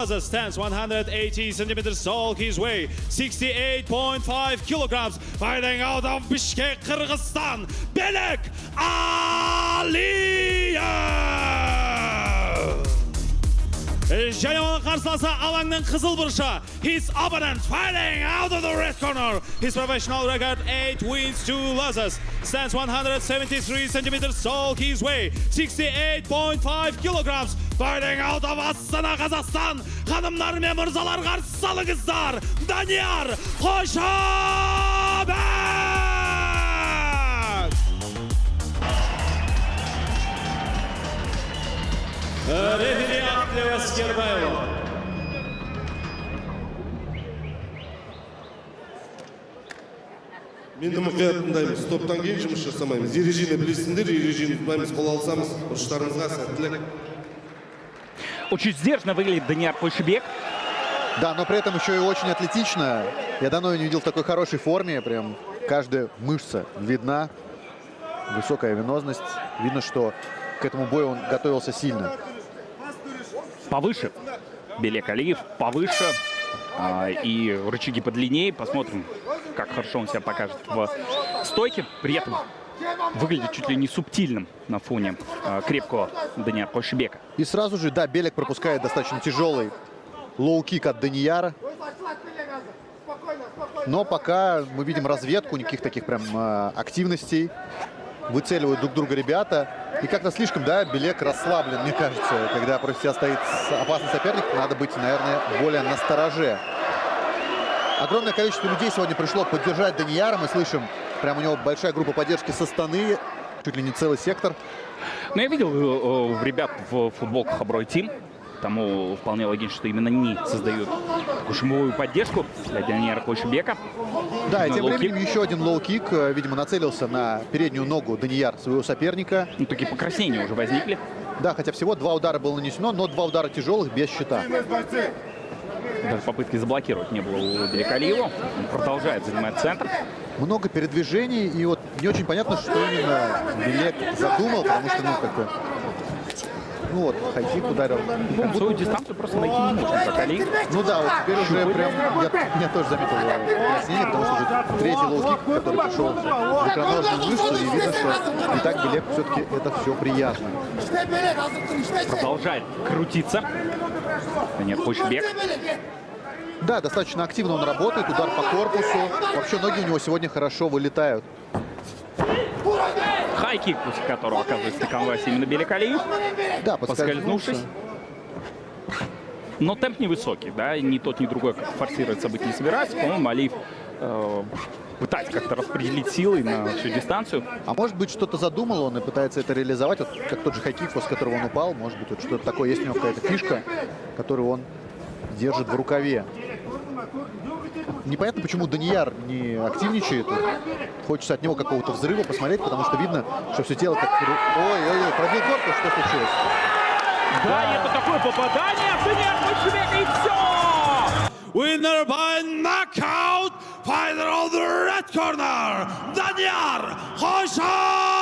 Stands 180 centimeters tall, his weight 68.5 kilograms. Fighting out of Bishkek, Kyrgyzstan, Belek Aliyev. Және оның қарсыласы алаңның қызыл бұрышы. His opponent fighting out of the red corner. His professional record 8 wins, 2 losses. Stands 173 centimeters tall, his weight 68.5 kilograms. Fighting out of Астана, Қазақстан. Ханымдар мен мырзалар қарсы алыңыздар. Данияр Қошабек. Рефери Ақтілеу Әскербайұлы. Менде мұқият тыңдаймыз. Топтан кейін жұмыс жасамаймыз. Ережені білесіңдер, ережені ұтпаймыз, қол алсамыз, ұрыштарыңызға сәттілік. Очень сдержанно выглядит Данияр Қошабек. Да, но при этом еще и очень атлетично. Я давно не видел в такой хорошей форме. Прям каждая мышца видна. Высокая венозность. Видно, что к этому бою он готовился сильно. Повыше. Белек Алиев повыше. И рычаги подлиннее. Посмотрим, как хорошо он себя покажет в стойке. При этом выглядит чуть ли не субтильным на фоне крепкого Данияра Қошабека. И сразу же, да, Белек пропускает достаточно тяжелый лоу-кик от Данияра. Но пока мы видим разведку, никаких таких прям активностей. Выцеливают друг друга ребята. И как-то слишком, да, Белек расслаблен, мне кажется. Когда против себя стоит опасный соперник, надо быть, наверное, более настороже. Огромное количество людей сегодня пришло поддержать Данияра. Мы слышим, прям у него большая группа поддержки со Астаны. Чуть ли не целый сектор. Но я видел ребят в футболках Аброй Тим. Тому вполне логично, что именно они создают шумовую поддержку для Данияра Қошабека. Да, и тем временем еще один лоу-кик. Видимо, нацелился на переднюю ногу Данияр своего соперника. Ну, такие покраснения уже возникли. Да, хотя всего 2 удара было нанесено, но 2 удара тяжелых без щита. Даже попытки заблокировать не было у Белека Алиева. Он продолжает занимать центр. Много передвижений, и вот не очень понятно, что именно Белек задумал, потому что, ну, как-то... Ну вот, хайкик ударил. Свою дистанцию просто найти не может, как Алиев. Ну да, вот теперь уже прям, я тоже заметил краснение, потому что уже третий лоу-кик, который пришел в икроножную мышцу, и видно, что и так Белек все-таки это все приятно. Продолжает крутиться Данияр Қошабек. Да, достаточно активно он работает, удар по корпусу. Вообще ноги у него сегодня хорошо вылетают. Хайкик, после которого оказывается на канвасе именно Белек Алиев. Да, поскользнувшись. Но темп невысокий, да, ни тот, ни другой форсировать события не собирается. По-моему, Алиев пытается как-то распределить силы на всю дистанцию. А может быть, что-то задумал он и пытается это реализовать, вот как тот же хайкик, после которого он упал. Может быть, вот что-то такое, есть у него какая-то фишка, которую он держит в рукаве. Непонятно, почему Данияр не активничает. Хочется от него какого-то взрыва посмотреть, потому что видно, что все тело как... Ой-ой-ой, пробил корпус, что случилось? Да, и это такое попадание от Данияра Қошабека, и все! Winner by knockout, fighter of the red corner, Данияр Қошабек.